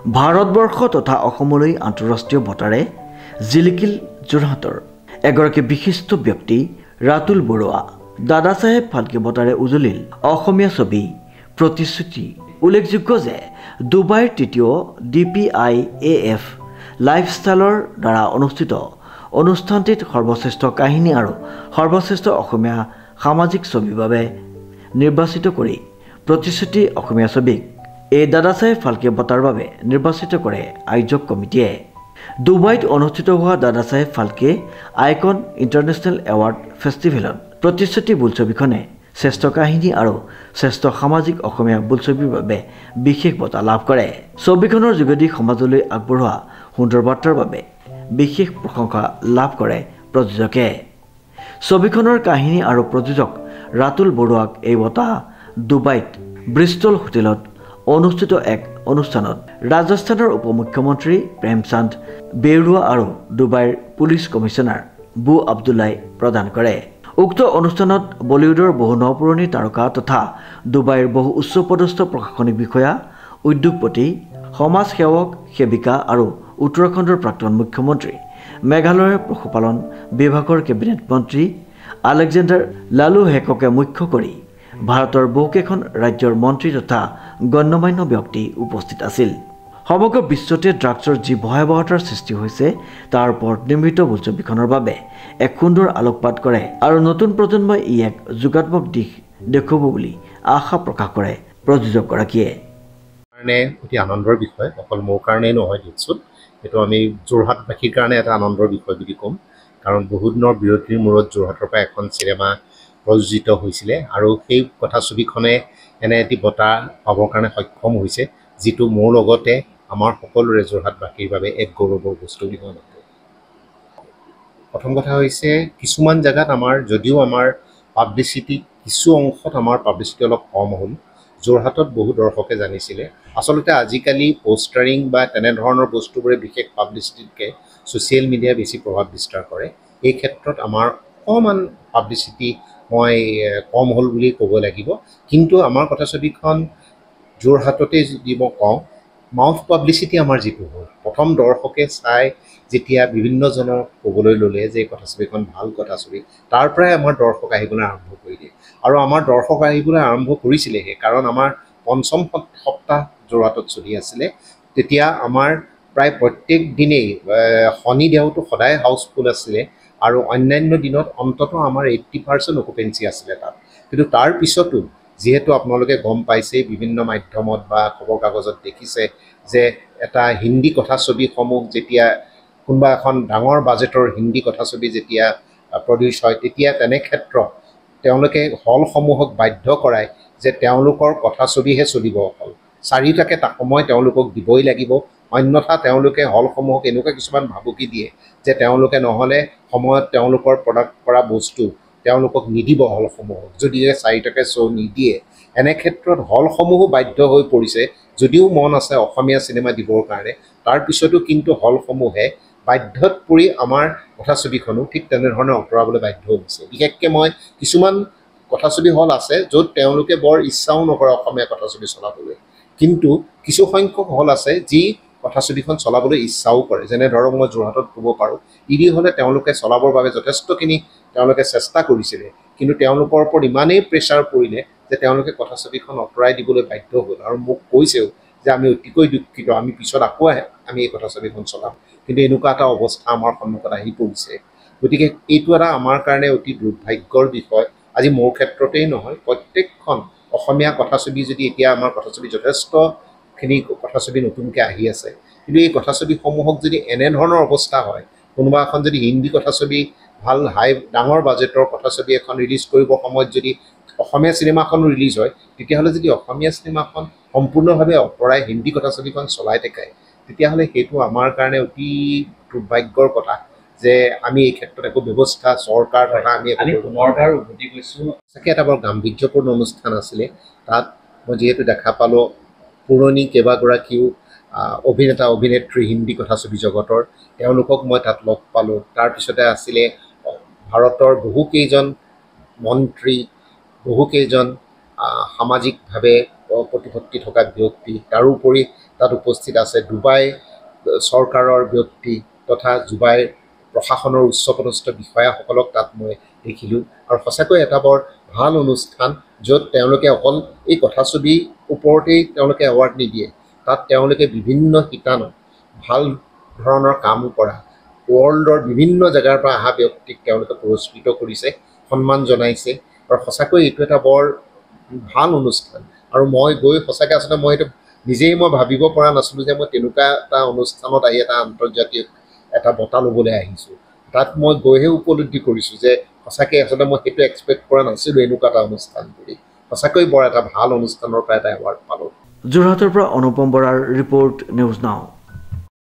ভাৰতবৰ্ষ তথা অসমলৈ আন্তঃৰাষ্ট্ৰীয় বঁটাৰে জিলিকিল যোৰহাটৰ এগৰাকী বিশিষ্ট ব্যক্তি ৰাতুল বৰুৱা। দাদা চাহেব ফাল্কে বঁটাৰে উজলিল অসমীয়া ছবি প্ৰতিশ্ৰুতি। উল্লেখযোগ্য যে ডুবাইৰ তৃতীয় DPIAF লাইফষ্টাইলৰ দ্বাৰা অনুষ্ঠিত অনুষ্ঠানটিত সৰ্বশ্ৰেষ্ঠ কাহিনী আৰু সৰ্বশ্ৰেষ্ঠ অসমীয়া সামাজিক ছবিৰ বাবে নিৰ্বাচিত কৰি প্ৰতিশ্ৰুতি অসমীয়া ছবিক এই দাদা চাহেব ফাল্কে বঁটাৰ বাবে নিৰ্বাচিত কৰে আয়োজক কমিটিয়ে। ডুবাইত অনুষ্ঠিত হোৱা দাদা চাহেব ফাল্কে আইকন ইণ্টাৰনেশ্যনেল এৱাৰ্ড ফেষ্টিভেলত প্ৰতিশ্ৰুতি বোলছবিখনে শ্ৰেষ্ঠ কাহিনী আৰু শ্ৰেষ্ঠ সামাজিক অসমীয়া বোলছবিৰ বাবে বিশেষ বঁটা লাভ কৰে। ছবিখনৰ যোগেদি সমাজলৈ আগবঢ়োৱা সুন্দৰ বাৰ্তাৰ বাবে বিশেষ প্ৰশংসা লাভ কৰে প্ৰযোজকে। ছবিখনৰ কাহিনী আৰু প্ৰযোজক ৰাতুল বৰুৱাক এই বঁটা ডুবাইত ব্ৰিষ্টল হোটেলত অনুষ্ঠিত এক অনুষ্ঠানত ৰাজস্থানৰ উপ মুখ্যমন্ত্ৰী প্ৰেমচান্দ বেৰুৱা আৰু ডুবাইৰ পুলিচ কমিছনাৰ বু আব্দুল্লাই প্ৰদান কৰে। উক্ত অনুষ্ঠানত বলিউডৰ বহু নপুৰণি তাৰকা তথা ডুবাইৰ বহু উচ্চপদস্থ প্ৰশাসনিক বিষয়া, উদ্যোগপতি, সমাজ সেৱক সেৱিকা আৰু উত্তৰাখণ্ডৰ প্ৰাক্তন মুখ্যমন্ত্ৰী, মেঘালয়ৰ পশুপালন বিভাগৰ কেবিনেট মন্ত্ৰী আলেকজেণ্ডাৰ লালুহেককে মুখ্য কৰি ভাৰতৰ বহুকেইখন ৰাজ্যৰ মন্ত্ৰী তথা গণ্যমান্য ব্যক্তি উপস্থিত আছিল। সমগ্ৰ বিশ্বতে ড্ৰাগছৰ যি ভয়াৱহতাৰ সৃষ্টি হৈছে তাৰ ওপৰত নিৰ্মিত বোলছবিখনৰ বাবে এক সুন্দৰ আলোকপাত কৰে আৰু নতুন প্ৰজন্মই ই এক যোগাত্মক দিশ দেখুৱাব বুলি আশা প্ৰকাশ কৰে প্ৰযোজকগৰাকীয়ে। কাৰণে অতি আনন্দৰ বিষয়, অকল মোৰ কাৰণেই নহয় দিয়কচোন, এইটো আমি যোৰহাটবাসীৰ কাৰণে এটা আনন্দৰ বিষয় বুলি ক'ম। কাৰণ বহুদিনৰ বিৰতিৰ মূৰত যোৰহাটৰ পৰা এখন চিনেমা প্ৰযোজিত হৈছিলে আৰু সেই কথাছবিখনে এনে এটি বঁটা পাবৰ কাৰণে সক্ষম হৈছে, যিটো মোৰ লগতে আমাৰ সকলোৰে যোৰহাটবাসীৰ বাবে এক গৌৰৱৰ বস্তু বুলি মই ভাবোঁ। প্ৰথম কথা হৈছে কিছুমান জেগাত যদিও আমাৰ পাব্লিচিটি কিছু অংশত আমাৰ পাব্লিচিটি অলপ কম হ'ল, যোৰহাটত বহু দৰ্শকে জানিছিলে। আচলতে আজিকালি পোষ্টাৰিং বা তেনেধৰণৰ বস্তুবোৰে বিশেষ পাব্লিচিটিতকৈ ছ'চিয়েল মিডিয়াই বেছি প্ৰভাৱ বিস্তাৰ কৰে। এই ক্ষেত্ৰত আমাৰ অকণমান পাব্লিচিটি মই কম হ'ল বুলি ক'ব লাগিব। কিন্তু আমাৰ কথাছবিখন যোৰহাটতে যদি মই কওঁ, মাউথ পাব্লিচিটি আমাৰ যিটো হ'ল, প্ৰথম দৰ্শকে চাই যেতিয়া বিভিন্নজনক ক'বলৈ ল'লে যে কথাছবিখন ভাল কথাছবি, তাৰ পৰাই আমাৰ দৰ্শক আহিবলৈ আৰম্ভ কৰি দিয়ে। আৰু আমাৰ দৰ্শক আহিবলৈ আৰম্ভ কৰিছিলেহে, কাৰণ আমাৰ পঞ্চম সপ্তাহ যোৰহাটত চলি আছিলে। তেতিয়া আমাৰ প্ৰায় প্ৰত্যেক দিনেই শনি দেওটো সদায় হাউচফুল আছিলে আৰু অন্যান্য দিনত অন্ততঃ আমাৰ 80% অকুপেঞ্চি আছিলে তাত। কিন্তু তাৰ পিছতো যিহেতু আপোনালোকে গম পাইছে, বিভিন্ন মাধ্যমত বা খবৰ কাগজত দেখিছে যে এটা হিন্দী কথাছবিসমূহ যেতিয়া কোনোবা এখন ডাঙৰ বাজেটৰ হিন্দী কথাছবি যেতিয়া প্ৰডিউচ হয়, তেতিয়া তেনে ক্ষেত্ৰত তেওঁলোকে হলসমূহক বাধ্য কৰায় যে তেওঁলোকৰ কথাছবিহে চলিব, অকল 4টাকে সময় তেওঁলোকক দিবই লাগিব, অন্যথা তেওঁলোকে হলসমূহক এনেকুৱা কিছুমান ভাবুকি দিয়ে যে তেওঁলোকে নহ'লে সময়ত তেওঁলোকৰ প্ৰডাক্ট কৰা বস্তু তেওঁলোকক নিদিব হলসমূহক, যদিহে 4টাকে শ্ব' নিদিয়ে। এনে ক্ষেত্ৰত হলসমূহো বাধ্য হৈ পৰিছে, যদিও মন আছে অসমীয়া চিনেমা দিবৰ কাৰণে, তাৰপিছতো কিন্তু হলসমূহে বাধ্যত পৰি আমাৰ কথাছবিখনো ঠিক তেনেধৰণে আঁতৰাবলৈ বাধ্য হৈছে। বিশেষকৈ মই কিছুমান কথাছবি হল আছে য'ত তেওঁলোকে বৰ ইচ্ছাও নকৰে অসমীয়া কথাছবি চলাবলৈ, কিন্তু কিছু সংখ্যক হল আছে যি কথাছবিখন চলাবলৈ ইচ্ছাও কৰে। যেনে ধৰক মই যোৰহাটত ক'ব পাৰোঁ, ইডি হলে তেওঁলোকে চলাবৰ বাবে যথেষ্টখিনি তেওঁলোকে চেষ্টা কৰিছিলে, কিন্তু তেওঁলোকৰ ওপৰত ইমানেই প্ৰেছাৰ পৰিলে যে তেওঁলোকে কথাছবিখন আঁতৰাই দিবলৈ বাধ্য হ'ল আৰু মোক কৈছেও যে আমি অতিকৈ দুঃখিত, আমি পিছত আকৌ আমি এই কথাছবিখন চলাম। কিন্তু এনেকুৱা এটা অৱস্থা আমাৰ সন্মুখত আহি পৰিছে। গতিকে এইটো এটা আমাৰ কাৰণে অতি দুৰ্ভাগ্যৰ বিষয়। আজি মোৰ ক্ষেত্ৰতেই নহয়, প্ৰত্যেকখন অসমীয়া কথাছবি যদি এতিয়া আমাৰ কথাছবি যথেষ্টখিনি কথাছবি নতুনকৈ আহি আছে, কিন্তু এই কথাছবিসমূহক যদি এনেধৰণৰ অৱস্থা হয়, কোনোবা এখন যদি হিন্দী কথাছবি ভাল ডাঙৰ বাজেটৰ কথাছবি এখন ৰিলিজ কৰিবৰ সময়ত যদি অসমীয়া চিনেমাখন ৰিলিজ হয়, তেতিয়াহ'লে যদি অসমীয়া চিনেমাখন সম্পূৰ্ণভাৱে আঁতৰাই হিন্দী কথাছবিখন চলাই থাকে, তেতিয়াহ'লে সেইটো আমাৰ কাৰণে অতি দুৰ্ভাগ্যৰ কথা যে আমি এই ক্ষেত্ৰত একো ব্যৱস্থা চৰকাৰ তথা আমি উভতি গৈছোঁ। চাগে এটা বৰ গাম্ভীৰ্যপূৰ্ণ অনুষ্ঠান আছিলে। তাত মই যিহেতু দেখা পালোঁ পুৰণি কেইবাগৰাকীও অভিনেতা অভিনেত্ৰী হিন্দী কথাছবি জগতৰ, তেওঁলোকক মই তাত লগ পালোঁ। তাৰপিছতে আছিলে ভাৰতৰ বহুকেইজন মন্ত্ৰী, বহুকেইজন সামাজিকভাৱে প্ৰতিপত্তি থকা ব্যক্তি, তাৰোপৰি তাত উপস্থিত আছে ডুবাই চৰকাৰৰ ব্যক্তি তথা ডুবাইৰ প্ৰশাসনৰ উচ্চপদস্থ বিষয়াসকলক তাত মই দেখিলোঁ আৰু সঁচাকৈ এটা বৰ ভাল অনুষ্ঠান য'ত তেওঁলোকে অকল এই কথাছবিৰ ওপৰতেই তেওঁলোকে এৱাৰ্ড নিদিয়ে তাত তেওঁলোকে বিভিন্ন শিতানত ভাল ধৰণৰ কাম কৰা ৱৰ্ল্ডৰ বিভিন্ন জেগাৰ পৰা অহা ব্যক্তিক তেওঁলোকে পুৰস্কৃত কৰিছে সন্মান জনাইছে আৰু সঁচাকৈ এইটো এটা বৰ ভাল অনুষ্ঠান আৰু মই গৈ সঁচাকৈ আচলতে মই এইটো নিজেই মই ভাবিব পৰা নাছিলোঁ যে মই তেনেকুৱা এটা অনুষ্ঠানত আহি এটা আন্তৰ্জাতিক এটা বঁটা ল'বলৈ আহিছোঁ তাত মই গৈহে উপলব্ধি কৰিছোঁ যে সঁচাকৈ আচলতে মই সেইটো এক্সপেক্ট কৰা নাছিলোঁ এনেকুৱা এটা অনুষ্ঠান বুলি সঁচাকৈ বৰ এটা ভাল অনুষ্ঠানৰ পৰা এটা এৱাৰ্ড পালোঁ যোৰহাটৰ পৰা অনুপম বৰাৰ ৰিপৰ্ট নিউজ নাও